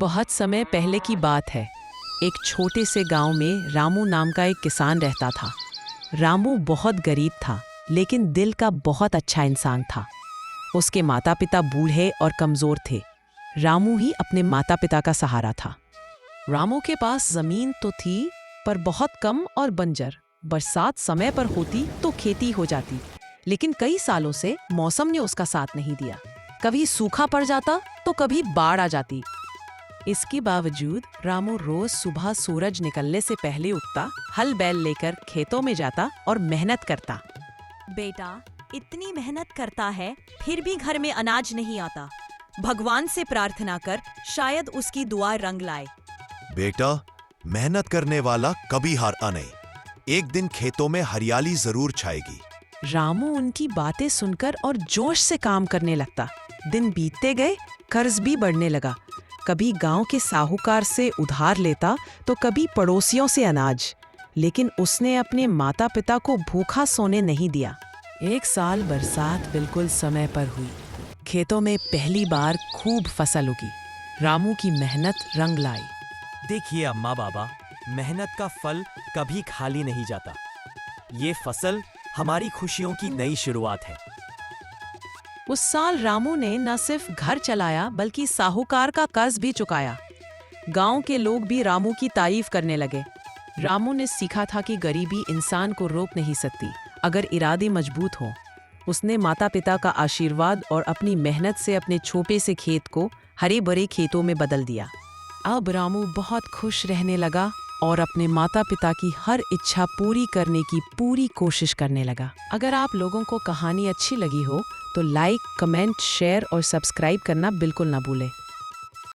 बहुत समय पहले की बात है। एक छोटे से गांव में रामू नाम का एक किसान रहता था। रामू बहुत गरीब था, लेकिन दिल का बहुत अच्छा इंसान था। उसके माता पिता बूढ़े और कमज़ोर थे। रामू ही अपने माता पिता का सहारा था। रामू के पास ज़मीन तो थी, पर बहुत कम और बंजर। बरसात समय पर होती तो खेती हो जाती, लेकिन कई सालों से मौसम ने उसका साथ नहीं दिया। कभी सूखा पड़ जाता तो कभी बाढ़ आ जाती। इसके बावजूद रामू रोज सुबह सूरज निकलने से पहले उठता, हल बैल लेकर खेतों में जाता और मेहनत करता। बेटा, इतनी मेहनत करता है फिर भी घर में अनाज नहीं आता। भगवान से प्रार्थना कर, शायद उसकी दुआ रंग लाए। बेटा, मेहनत करने वाला कभी हारता नहीं। एक दिन खेतों में हरियाली जरूर छाएगी। रामू उनकी बातें सुनकर और जोश से काम करने लगता। दिन बीतते गए, कर्ज भी बढ़ने लगा। कभी गांव के साहूकार से उधार लेता तो कभी पड़ोसियों से अनाज। लेकिन उसने अपने माता पिता को भूखा सोने नहीं दिया। एक साल बरसात बिल्कुल समय पर हुई। खेतों में पहली बार खूब फसल उगी। रामू की मेहनत रंग लाई। देखिए अम्मा बाबा, मेहनत का फल कभी खाली नहीं जाता। ये फसल हमारी खुशियों की नई शुरुआत है। उस साल रामू ने न सिर्फ घर चलाया, बल्कि साहूकार का कर्ज भी चुकाया। गांव के लोग भी रामू की तारीफ करने लगे। रामू ने सीखा था कि गरीबी इंसान को रोक नहीं सकती, अगर इरादे मजबूत हो। उसने माता पिता का आशीर्वाद और अपनी मेहनत से अपने छोटे से खेत को हरे भरे खेतों में बदल दिया। अब रामू बहुत खुश रहने लगा और अपने माता पिता की हर इच्छा पूरी करने की पूरी कोशिश करने लगा। अगर आप लोगों को कहानी अच्छी लगी हो तो लाइक, कमेंट, शेयर और सब्सक्राइब करना बिल्कुल ना भूलें।